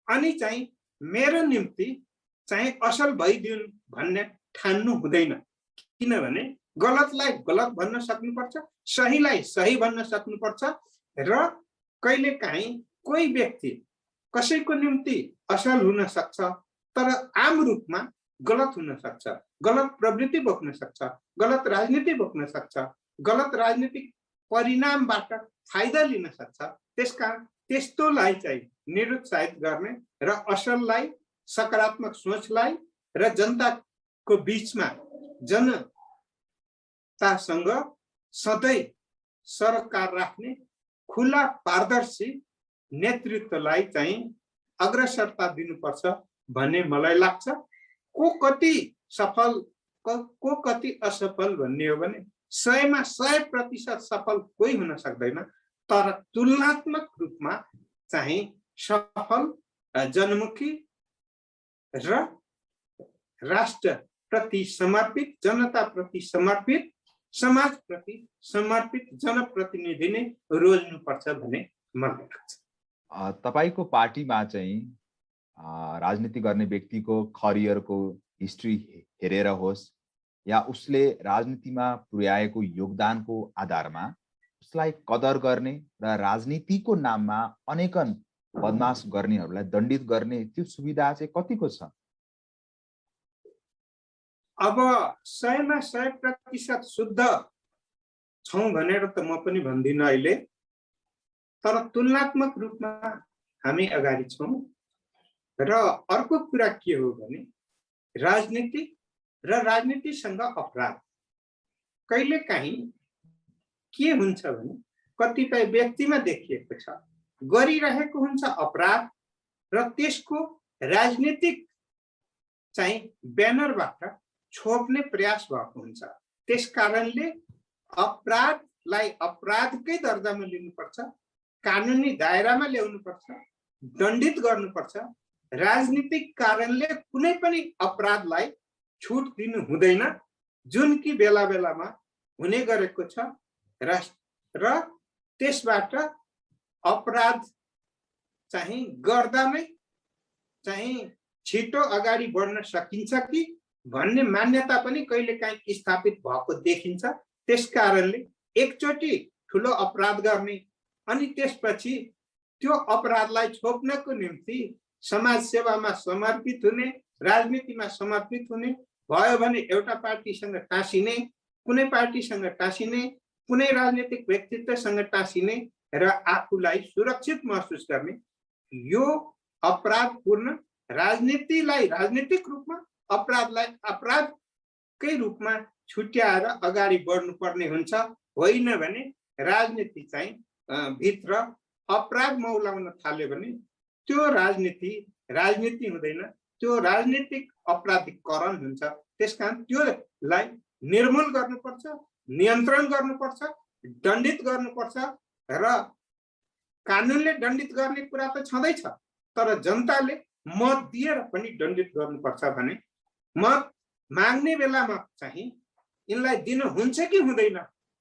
अनि चाहिँ मेरो निम्ति चाहिँ असल भइदिउन् भन्ने ठान्नु हुँदैन। किनभने गलतलाई गलत भन्न सक्नुपर्छ, सहीलाई सही भन्न सक्नुपर्छ र कहिलेकाहीँ कोही व्यक्ति कसैको निम्ति असल हुन सक्छ तर आम रूपमा गलत हुन सक्छ, गलत प्रवृत्ति बोक्न सक्छ, गलत राजनीति बोक्न सक्छ, गलत राजनीतिक परिणामबाट फाइदा लिन सक्छ। त्यसकारण त्यस्तोलाई चाहिँ निरुत्साहित गर्ने र असललाई, सकारात्मक सोचलाई र जनताको बीचमा जनतासँग सधैँ सरकार राख्ने खुला पारदर्शी नेतृत्वलाई चाहिँ अग्रसरता दिनुपर्छ भन्ने मलाई लाग्छ। को कति सफल, को कति असफल भन्ने हो भने 100मा 100% सफल कोही हुन सक्दैन, तर तुलनात्मक रूपमा चाहिँ सफल, जनमुखी र राष्ट्र प्रति समर्पित, जनता प्रति समर्पित, समाज प्रति समर्पित जनप्रतिनिधि नै रोज्नुपर्छ भन्ने मलाई लाग्छ। तपाईको पार्टीमा चाहिँ राजनीति गर्ने व्यक्तिको करियरको हिस्ट्री हेरेर होस् या उसले राजनीतिमा पुर्याएको योगदानको आधारमा उसलाई कदर गर्ने र राजनीतिको नाममा अनेकन बदमास गर्नेहरूलाई दण्डित गर्ने त्यो सुविधा चाहिँ कतिको छ? अब 100मा 100% शुद्ध छौं भनेर त म पनि भन्दिनँ अहिले, तर तुलनात्मक रूपमा हामी अगाडि छौं। र अर्को कुरा के हो भने राजनीति र राजनीतिसँग अपराध कहिलेकाहीँ के हुन्छ भने कतिपय व्यक्तिमा देखिएको छ, गरिरहेको हुन्छ अपराध र त्यसको राजनीतिक चाहिँ ब्यानरबाट छोप्ने प्रयास भएको हुन्छ। त्यसकारणले अपराधलाई अपराधकै दर्जामा लिनुपर्छ, कानुनी दायरामा ल्याउनुपर्छ, दण्डित गर्नुपर्छ। राजनीतिक कारणले कुनै पनि अपराधलाई छुट दिनु हुँदैन, जुन कि बेला बेलामा हुने गरेको छ र त्यसबाट अपराध चाहिँ गर्दामै चाहिँ छिटो अगाडि बढ्न सकिन्छ कि भन्ने मान्यता पनि कहिलेकाहीँ स्थापित भएको देखिन्छ। त्यसकारणले एकचोटि ठुलो अपराध गर्ने अनि त्यसपछि त्यो अपराधलाई छोप्नको निम्ति समाज सेवामा समर्पित हुने, राजनीतिमा समर्पित हुने भयो भने एउटा पार्टीसँग टाँसिने, कुनै पार्टीसँग टाँसिने, कुनै राजनीतिक व्यक्तित्वसँग टाँसिने र आफूलाई सुरक्षित महसुस गर्ने, यो अपराधपूर्ण राजनीतिलाई राजनीतिक रूपमा, अपराधलाई अपराधकै रूपमा छुट्याएर अगाडि बढ्नुपर्ने हुन्छ। होइन भने राजनीति चाहिँ भित्र अपराध मौलाउन थाल्यो भने त्यो राजनीति हुँदैन, त्यो राजनीतिक अपराधीकरण हुन्छ। त्यसकारण त्योलाई निर्मूल गर्नुपर्छ, नियन्त्रण गर्नुपर्छ, दण्डित गर्नुपर्छ र कानुनले दण्डित गर्ने कुरा त छँदैछ, तर जनताले मत दिएर पनि दण्डित गर्नुपर्छ भने मत माग्ने बेलामा चाहिँ यिनलाई दिनु हुन्छ कि हुँदैन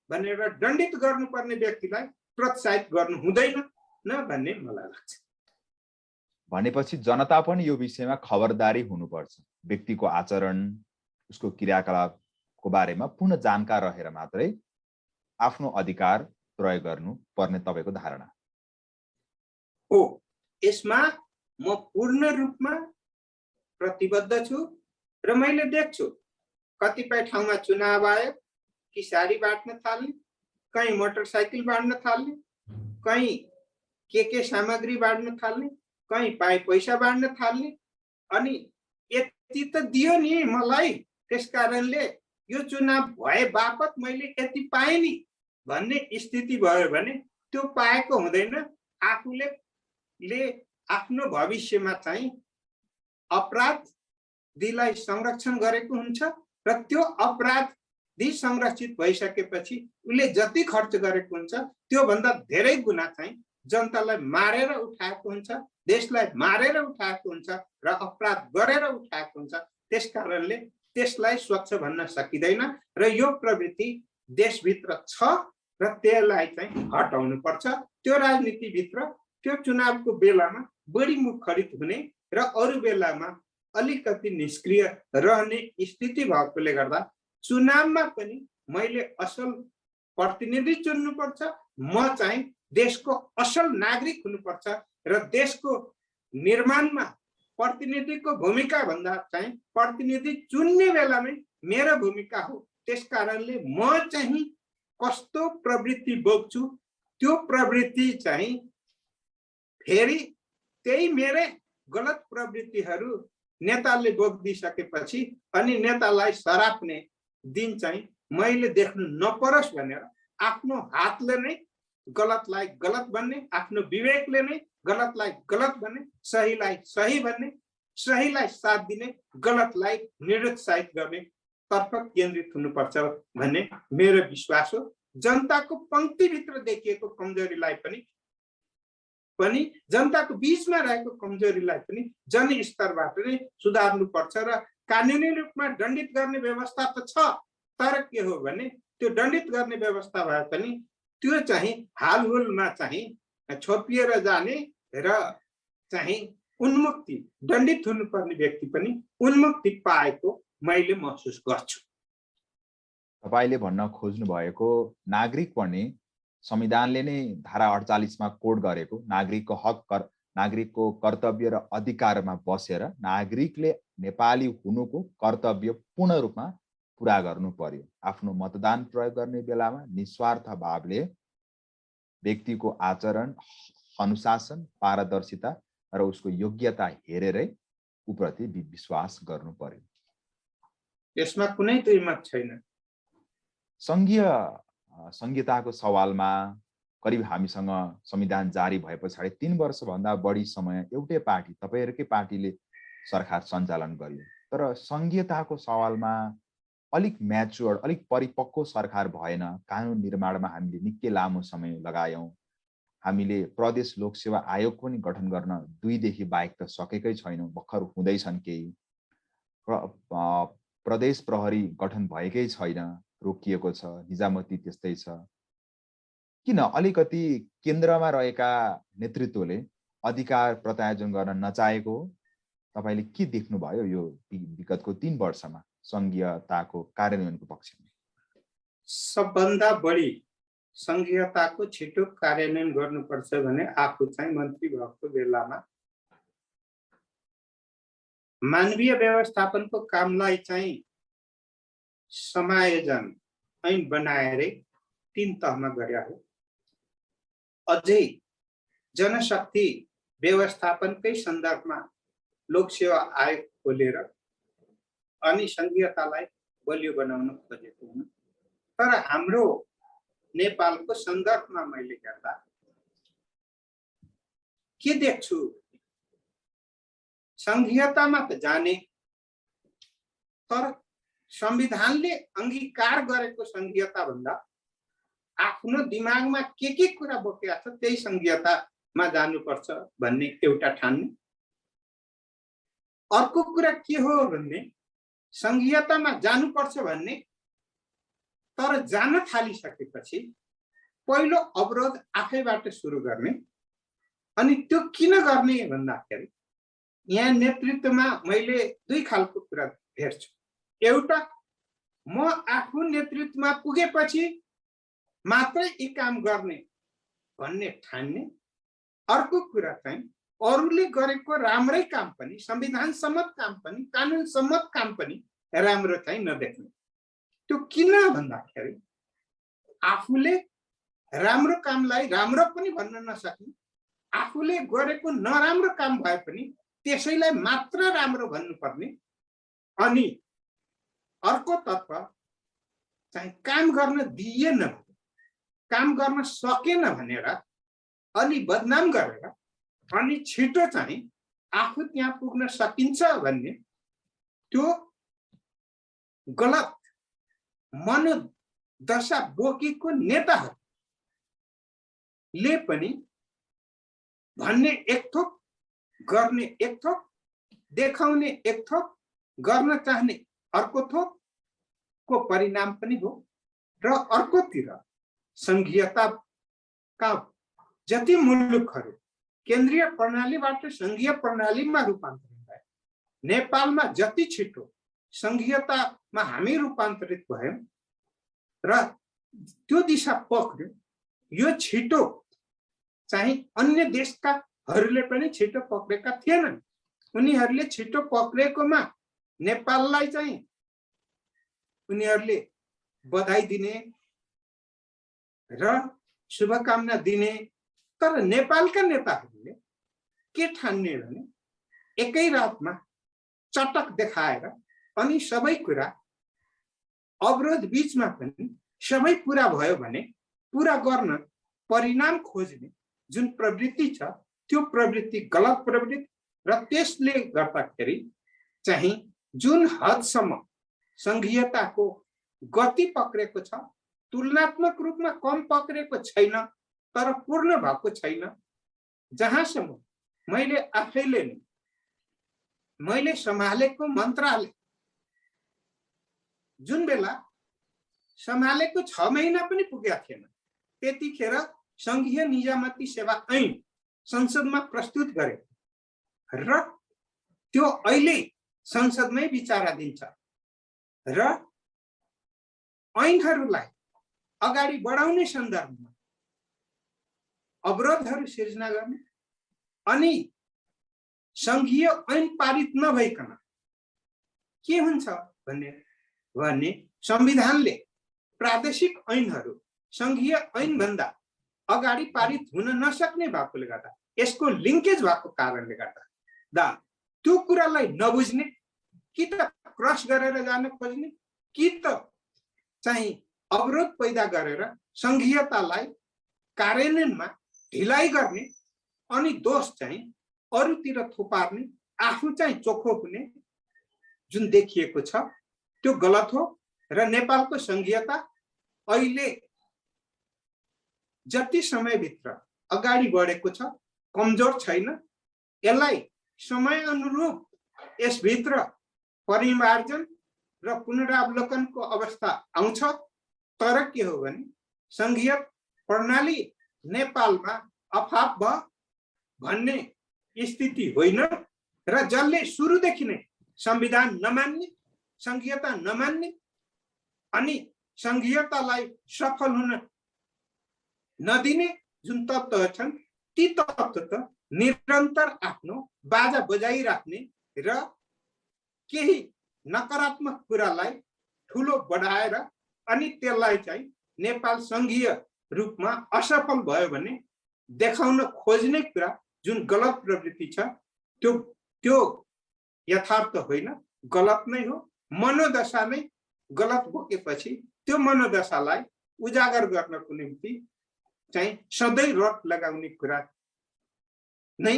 भनेर दण्डित गर्नुपर्ने व्यक्तिलाई प्रोत्साहित गर्नु हुँदैन न भन्ने मलाई लाग्छ। भनेपछि जनता पनि यो विषयमा खबरदारी हुनुपर्छ। व्यक्तिको आचरण, उसको क्रियाकलापको बारेमा पूर्ण जानकार रहेर मात्रै आफ्नो अधिकार प्रयोग गर्नुपर्ने तपाईँको धारणा हो। यसमा म पूर्ण रूपमा प्रतिबद्ध छु र मैले देख्छु कतिपय ठाउँमा चुनाव आयो कि साडी बाँड्न थाल्ने, कहीँ मोटरसाइकल बाँड्न थाल्ने, कहीँ के सामग्री बाँड्न थाल्ने, कहीँ पैसा बाँड्न थाल्ने। अनि यति त दियो नि मलाई, त्यसकारणले यो चुनाव भए बापत मैले यति पाएँ नि भन्ने स्थिति भयो भने त्यो पाएको हुँदैन। आफूले आफ्नो भविष्यमा चाहिँ अपराधीलाई संरक्षण गरेको हुन्छ र त्यो अपराधी संरक्षित भइसकेपछि उसले जति खर्च गरेको हुन्छ त्योभन्दा धेरै गुना चाहिँ जनतालाई मारेर उठाएको हुन्छ, देशलाई मारेर उठाएको हुन्छ र अपराध गरेर उठाएको हुन्छ। त्यसकारणले त्यसलाई स्वच्छ भन्न सकिँदैन र यो प्रवृत्ति देशभित्र छ र त्यसलाई चाहिँ हटाउनु पर्छ। त्यो राजनीतिभित्र त्यो चुनावको बेलामा बढी मुखरित हुने र अरू बेलामा अलिकति निष्क्रिय रहने स्थिति भएकोले गर्दा चुनावमा पनि मैले असल प्रतिनिधि चुन्नुपर्छ। म चाहिँ देशको असल नागरिक हुनुपर्छ र देशको निर्माणमा प्रतिनिधिको भूमिका भन्दा चाहिँ प्रतिनिधि चुन्ने बेलामै मेरो भूमिका हो। त्यसकारणले म चाहिँ कस्तो प्रवृत्ति बोक्छु त्यो प्रवृत्ति चाहिँ फेरि त्यही मेरै गलत प्रवृत्तिहरू नेताले बोकिदिसकेपछि अनि नेतालाई सराप्ने दिन चाहिँ मैले देख्नु नपरोस् भनेर आफ्नो हातले नै गलतलाई गलत भन्ने, आफ्नो विवेकले नै गलतलाई गलत भन्ने, सहीलाई सही भन्ने, सहीलाई साथ दिने, गलतलाई निरुत्साहित गर्ने तर्फ केन्द्रित हुनुपर्छ भन्ने मेरो विश्वास हो। जनताको पंक्तिभित्र देखिएको कमजोरीलाई पनि जनताको बीचमा रहेको कमजोरीलाई पनि जनस्तरबाट नै सुधार्नुपर्छ र कानुनी रूपमा दण्डित गर्ने व्यवस्था त छ, तर के हो भने त्यो दण्डित गर्ने व्यवस्था भए पनि त्यो चाहिँ हालहुलमा चाहिँ छोपिएर जाने र चाहिँ उन्मुक्ति, दण्डित हुनुपर्ने व्यक्ति पनि उन्मुक्ति पाएको मैले महसुस गर्छु। तपाईले भन्न खोज्नु भएको नागरिक पनि संविधानले नै धारा 48 मा कोड गरेको नागरिकको हक, नागरिकको कर्तव्य र अधिकारमा बसेर नागरिकले नेपाली हुनुको कर्तव्य पूर्ण रूपमा पुरा गर्नु पर्यो। आफ्नो मतदान प्रयोग गर्ने बेलामा निस्वार्थ भावले व्यक्तिको आचरण, अनुशासन, पारदर्शिता र उसको योग्यता हेरेरै उप्रति विश्वास गर्नु पर्यो। यसमा कुनै दुई मत छैन। संघीयताको सवालमा करिब हामीसँग संविधान जारी भए पछाडि 3 वर्षभन्दा बढी समय एउटै पार्टी, तपाईहरुकै पार्टीले सरकार सञ्चालन गर्यो। तर संघीयताको सवालमा अलिक म्याच्योर्ड, अलिक परिपक्व सरकार भएन। कानुन निर्माणमा हामीले निकै लामो समय लगायौं। हामीले प्रदेश लोकसेवा आयोग पनि गठन गर्न 2 देखि बाहेक त सकेकै छैनौं, भर्खर हुँदैछन् केही। प्रदेश प्रहरी गठन भएकै छैन, रोकिएको छ। निजामती त्यस्तै छ। किन अलिकति केन्द्रमा रहेका नेतृत्वले अधिकार प्रत्यायोजन गर्न नचाहेको हो? तपाईले के देख्नु भयो यो विगतको 3 वर्षमा संघीयताको कार्यान्वयनको पक्षमा? सबभन्दा बढी संघीयताको छिटो कार्यान्वयन गर्नुपर्छ भने आफू चाहिँ मन्त्री भएको बेलामा मानवीय व्यवस्थापनको कामलाई चाहिँ समायोजन ऐन बनाएरै 3 तहमा गरे हो। अझै जनशक्ति व्यवस्थापनकै सन्दर्भमा लोकसेवा आयोग खोलेर अनि संघीयतालाई बलियो बनाउन खोजेको हुँ। तर हाम्रो नेपालको सन्दर्भमा मैले हेर्दा के देख्छु, संघीयतामा त जाने, तर संविधानले अंगीकार गरेको संघीयता भन्दा आफ्नो दिमागमा के कुरा बोकेको छ त्यही संघीयतामा जानुपर्छ भन्ने एउटा ठान्ने। अर्को कुरा के हो भन्ने संघीयतामा जानुपर्छ भन्ने, तर जान थालिसकेपछि पहिलो अवरोध आफैबाट सुरु गर्ने। अनि त्यो किन गर्ने भन्दाखेरि यहाँ नेतृत्वमा मैले 2 खालको कुरा हेर्छु। एउटा म आफू नेतृत्वमा पुगेपछि मात्रै यी काम गर्ने भन्ने ठान्ने, अर्को कुरा चाहिँ अरूले गरेको राम्रै काम पनि, संविधान सम्मत काम पनि, कानुन सम्मत काम पनि राम्रो चाहिँ नदेख्ने। त्यो किन भन्दाखेरि आफूले राम्रो कामलाई राम्रो पनि भन्न नसक्ने, आफूले गरेको नराम्रो काम भए पनि त्यसैलाई मात्र राम्रो भन्नुपर्ने, अनि अर्को तत्व चाहिँ काम गर्न दिएन, काम गर्न सकेन भनेर अनि बदनाम गरेर अनि छिटो चाहिँ आफू त्यहाँ पुग्न सकिन्छ भन्ने त्यो गलत मनोदशा बोकेको नेताहरूले पनि भन्ने एक थोक, गर्ने एक थोक, देखाउने एक थोक, गर्न चाहने अर्को थोक को परिणाम पनि हो। र अर्कोतिर संघीयताका जति मुलुकहरू केन्द्रीय प्रणालीबाट संघीय प्रणालीमा रूपान्तरण भए, नेपालमा जति छिटो संघीयतामा हामी रूपान्तरित भयौं र त्यो दिशा पक्र्यो, यो छिटो चाहिँ अन्य देशकाहरूले पनि छिटो पक्रेका थिएनन्। उनीहरूले छिटो पक्रेकोमा नेपाललाई चाहिँ उनीहरूले बधाई दिने र शुभकामना दिने, तर नेपालका नेताहरूले के ठान्ने भने एकै रातमा चटक देखाएर अनि सबै कुरा अवरोध बीचमा पनि सबै पूरा भयो भने पूरा गर्न परिणाम खोज्ने जुन प्रवृत्ति छ त्यो प्रवृत्ति गलत प्रवृत्ति र त्यसले गर्दाखेरि चाहिँ जुन हदसम्म संघीयताको गति पक्रेको छ तुलनात्मक रूपमा कम पक्रेको छैन तर पूर्ण भएको छैन। जहाँसम्म मैले आफैले मैले सम्हालेको मन्त्रालय जुन बेला सम्हालेको 6 महिना पनि पुगेको थिएन त्यतिखेर संघीय निजामती सेवा ऐन संसदमा प्रस्तुत गरे र त्यो अहिले संसदमै विचाराधीन छ र ऐनहरूलाई अगाडि बढाउने सन्दर्भमा अवरोधहरू सिर्जना गर्ने अनि संघीय ऐन पारित नभइकन के हुन्छ भन्ने संविधानले प्रादेशिक ऐनहरू संघीय ऐन भन्दा अगाडि पारित हुन नसक्ने भएकोले गर्दा यसको लिङ्केज भएको कारणले गर्दा त्यो कुरालाई नबुझ्ने कि त क्रस गरेर जान खोज्ने कि त चाहिँ अवरोध पैदा गरेर संघीयतालाई कार्यान्वयनमा ढिलाइ गर्ने अनि दोष चाहिँ अरूतिर थुपार्ने आफू चाहिँ चोखो हुने जुन देखिएको छ त्यो गलत हो र नेपालको संघीयता अहिले जति समयभित्र अगाडि बढेको छ कमजोर छैन। यसलाई समय अनुरूप यसभित्र परिमार्जन र पुनरावलोकनको अवस्था आउँछ तर के हो भने संघीय प्रणाली नेपालमा अफाप भयो भन्ने स्थिति होइन र जसले सुरुदेखि नै संविधान नमान्ने संघीयता नमान्ने अनि संघीयतालाई सफल हुन नदिने जुन तत्त्व छन् ती तत्त्व त निरन्तर आफ्नो बाजा बजाइराख्ने र केही नकारात्मक कुरालाई ठुलो बढाएर अनि त्यसलाई चाहिँ नेपाल संघीय रूपमा असफल भयो भने देखाउन खोज्ने कुरा जुन गलत प्रवृत्ति छ त्यो यथार्थ होइन, गलत नै हो। मनोदशा नै गलत बोकेपछि त्यो मनोदशालाई उजागर गर्नको निम्ति चाहिँ सधैँ रट लगाउने कुरा नै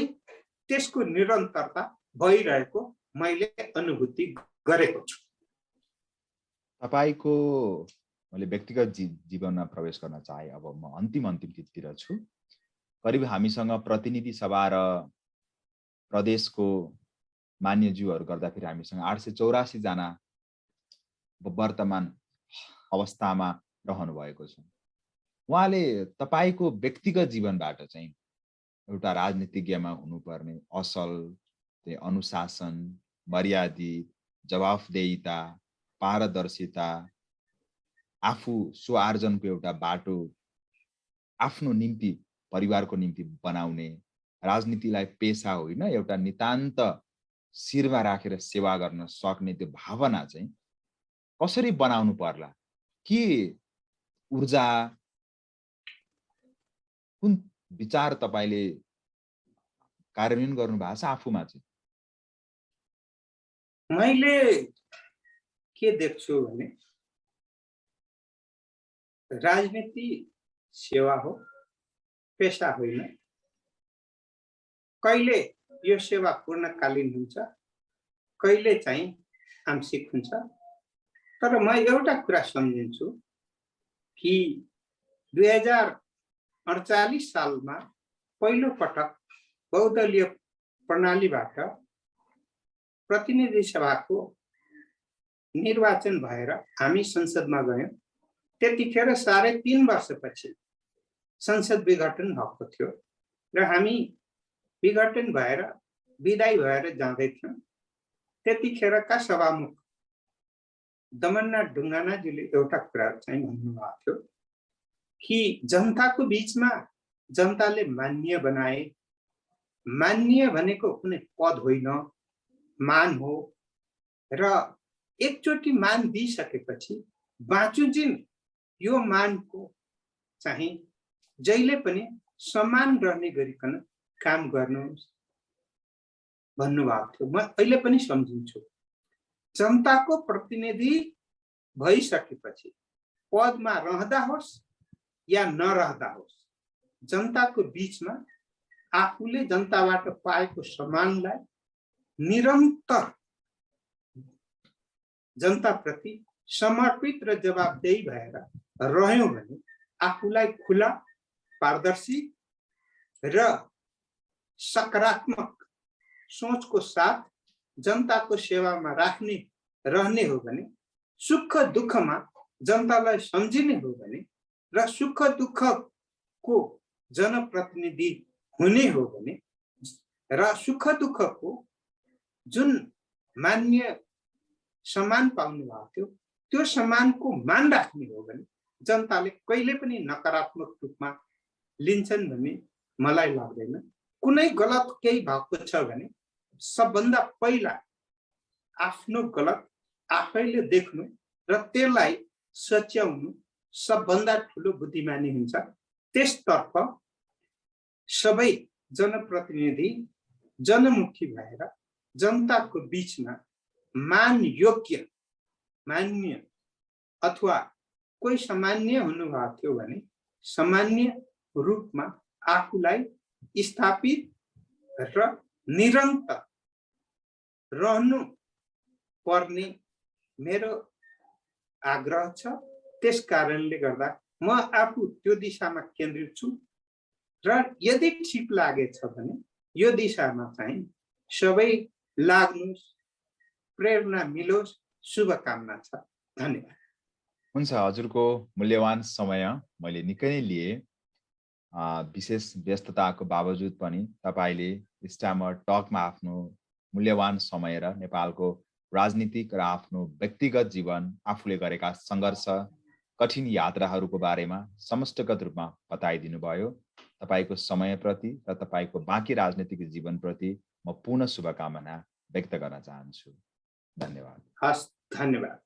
त्यसको निरन्तरता भइरहेको मैले अनुभूति गरेको छु। तपाईको मैले व्यक्तिगत जीवनमा प्रवेश गर्न चाहे अब म अन्तिमतिर छु। करिब हामीसँग प्रतिनिधि सभा र प्रदेशको मान्यज्यूहरू गर्दाखेरि हामीसँग 884 जना वर्तमान अवस्थामा रहनु भएको छ। उहाँले तपाईको व्यक्तिगत जीवनबाट चाहिँ एउटा राजनीतिज्ञमा हुनुपर्ने असल अनुशासन, मर्यादित, जवाफदेहिता पारदर्शिता, आफू स्वआर्जनको एउटा बाटो आफ्नो निम्ति, परिवारको निम्ति बनाउने, राजनीतिलाई पेशा होइन एउटा नितान्त शिरमा राखेर सेवा गर्न सक्ने त्यो भावना चाहिँ कसरी बनाउनु पर्ला? के ऊर्जा, कुन विचार तपाईले कार्यान्वयन गर्नु भएको छ आफूमा चाहिँ? मैले के देख्छु भने राजनीति सेवा हो, पेशा होइन। कहिले यो सेवा पूर्णकालीन हुन्छ, कहिले चाहिँ आंशिक हुन्छ। तर म एउटा कुरा सम्झिन्छु कि 2048 सालमा पहिलो पटक बहुदलीय प्रणालीबाट प्रतिनिधि सभाको निर्वाचन भएर हामी संसदमा गयौं। त्यतिखेर 3.5 वर्षपछि संसद विघटन भएको थियो र हामी विघटन भएर विदाई भएर जाँदै थियौं। त्यतिखेरका सभामुख दमननाथ ढुङ्गानाजीले एउटा कुरा चाहिँ भन्नुभएको थियो कि जनताको बीचमा जनताले मान्य बनाए। मान्य भनेको कुनै पद होइन, मान हो। र एकचोटि मान दिइसकेपछि बाँचुन्जेल यो मानको चाहिँ जहिले पनि समान रहने गरिकन काम गर्नुहोस् भन्नुभएको थियो। म अहिले पनि सम्झिन्छु। जनताको प्रतिनिधि भइसकेपछि पदमा रहँदा होस् या नरहँदा होस्, जनताको बीचमा आफूले जनताबाट पाएको सम्मानलाई निरन्तर जनताप्रति समर्पित र जवाबदेही भएर रह्यौं भने आफूलाई खुला, पारदर्शी र सकारात्मक सोचको साथ जनताको सेवामा रहने हो भने, सुख दुःखमा जनतालाई सम्झिने हो भने र सुख दुःखको जनप्रतिनिधि हुने हो भने र सुख दुःखको जुन मान्य सम्मान पाउनु भएको थियो त्यो सम्मानको मान राख्ने हो भने जनताले कहिले पनि नकारात्मक रूपमा लिन्छन् भन्ने मलाई लाग्दैन। कुनै गलत केही भएको छ भने सबभन्दा पहिला आफ्नो गलत आफैले देख्नु र त्यसलाई सच्याउनु सबभन्दा ठुलो बुद्धिमानी हुन्छ। त्यसतर्फ सबै जनप्रतिनिधि जनमुखी भएर जनताको बीचमा मान योग्य, मान्य अथवा कोही सामान्य हुनुभएको थियो भने सामान्य रूपमा आफूलाई स्थापित र निरन्तर रहनु पर्ने मेरो आग्रह छ। त्यस कारणले गर्दा म आफू त्यो दिशामा केन्द्रित छु र यदि ठिक लागेछ भने यो दिशामा चाहिँ सबै लाग्नुस्, प्रेरणा मिलोस्, शुभकामना छ। धन्यवाद। हुन्छ, हजुरको मूल्यवान समय मैले निकै नै लिए। विशेष व्यस्तताको बावजुद पनि तपाईले स्ट्यामर टकमा आफ्नो मूल्यवान समय र नेपालको राजनीतिक र आफ्नो व्यक्तिगत जीवन, आफूले गरेका संघर्ष, कठिन यात्राहरूको बारेमा समष्टिगत रूपमा बताइदिनु भयो। तपाईको समयप्रति र तपाईको बाँकी राजनीतिक जीवनप्रति म पूर्ण शुभकामना व्यक्त गर्न चाहन्छु। धन्यवाद। हस्, धन्यवाद।